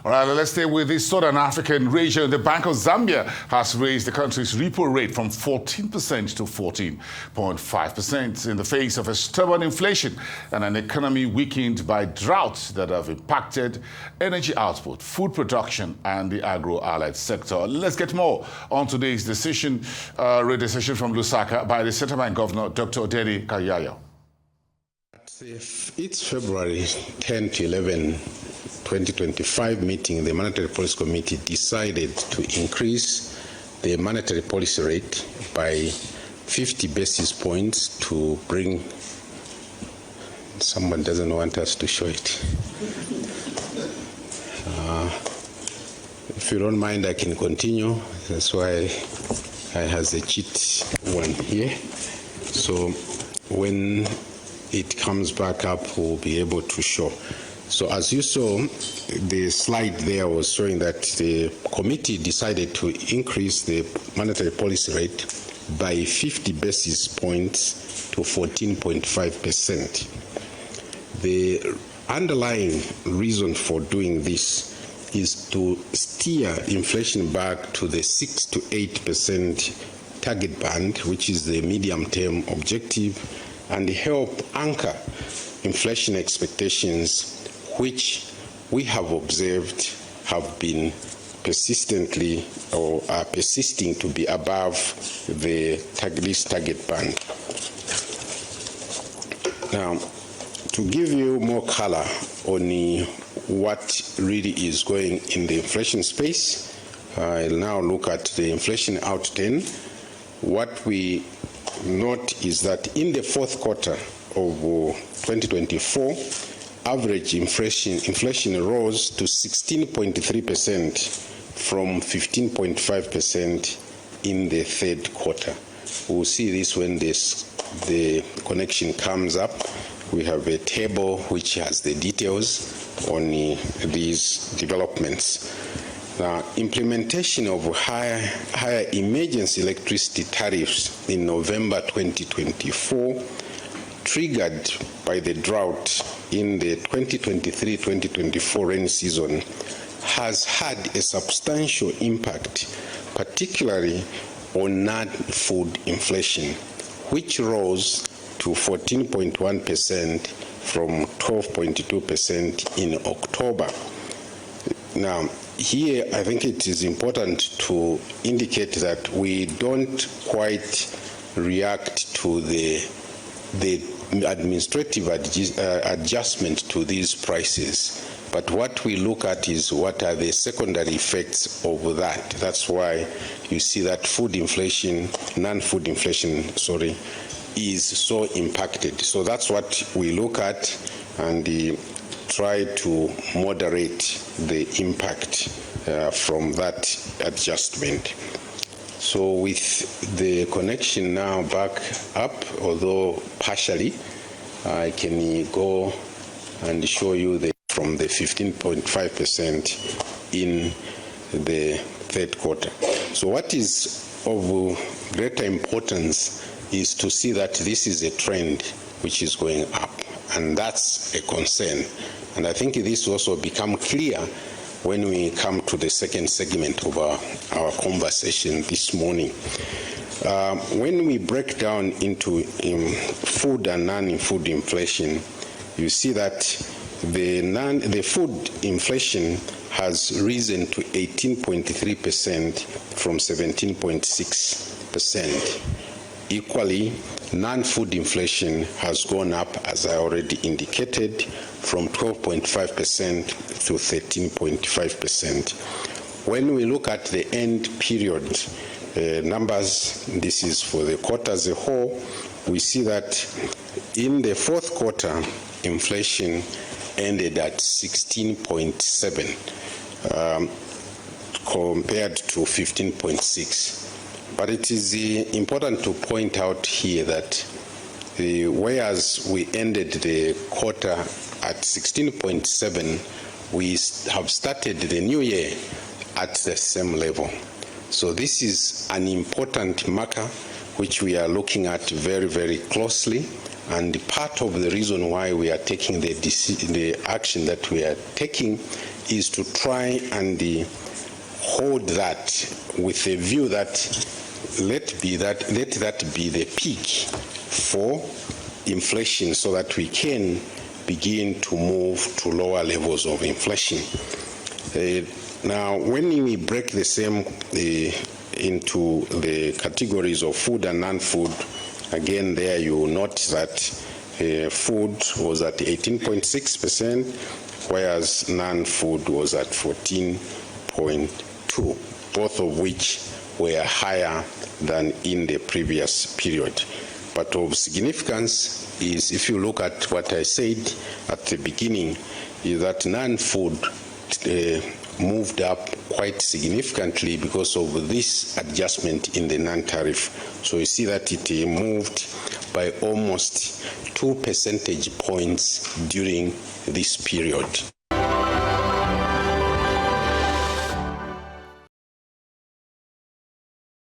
All right, let's stay with the Southern African region. The Bank of Zambia has raised the country's repo rate from 14% to 14.5% in the face of a stubborn inflation and an economy weakened by droughts that have impacted energy output, food production, and the agro-allied sector. Let's get more on today's decision, decision from Lusaka by the Central Bank Governor, Dr. Odedi Kayayo. It's February 10 to 11, 2025 meeting, the Monetary Policy Committee decided to increase the monetary policy rate by 50 basis points to bring, someone doesn't want us to show it. If you don't mind, I can continue. That's why I have the cheat one here. So when it comes back up, we'll be able to show. So as you saw, the slide there was showing that the committee decided to increase the monetary policy rate by 50 basis points to 14.5%. The underlying reason for doing this is to steer inflation back to the 6 to 8% target band, which is the medium-term objective, and help anchor inflation expectations, which we have observed have been persistently or are persisting to be above this target band. Now, to give you more color on what really is going in the inflation space, I'll now look at the inflation out 10. What we note is that in the fourth quarter of 2024, average inflation rose to 16.3% from 15.5% in the third quarter. We'll see this when the connection comes up. We have a table which has the details on these developments. Now, implementation of higher emergency electricity tariffs in November 2024, triggered by the drought in the 2023-2024 rainy season, has had a substantial impact, particularly on non-food inflation, which rose to 14.1% from 12.2% in October. Now, here I think it is important to indicate that we don't quite react to the administrative adjustment to these prices, but what we look at is what are the secondary effects of that. That's why you see that non-food inflation, is so impacted. So that's what we look at and try to moderate the impact from that adjustment. So with the connection now back up, although partially, I can go and show you from the 15.5% in the third quarter. So what is of greater importance is to see that this is a trend which is going up, and that's a concern. And I think this also become clear when we come to the second segment of our conversation this morning. When we break down into food and non-food inflation, you see that the food inflation has risen to 18.3% from 17.6%. Equally, non-food inflation has gone up, as I already indicated, from 12.5% to 13.5%. When we look at the end period numbers, this is for the quarter as a whole, we see that in the fourth quarter, inflation ended at 16.7 compared to 15.6. But it is important to point out here that whereas we ended the quarter at 16.7, we have started the new year at the same level. So this is an important marker which we are looking at very, very closely And part of the reason why we are taking the action that we are taking is to try and hold that with a view that let that be the peak for inflation, so that we can begin to move to lower levels of inflation. Now, when we break the same into the categories of food and non-food, again, there you will note that food was at 18.6%, whereas non-food was at 14.2%, both of which were higher than in the previous period. But of significance is, if you look at what I said at the beginning, is that non-food moved up quite significantly because of this adjustment in the non-tariff. So you see that it moved by almost 2 percentage points during this period.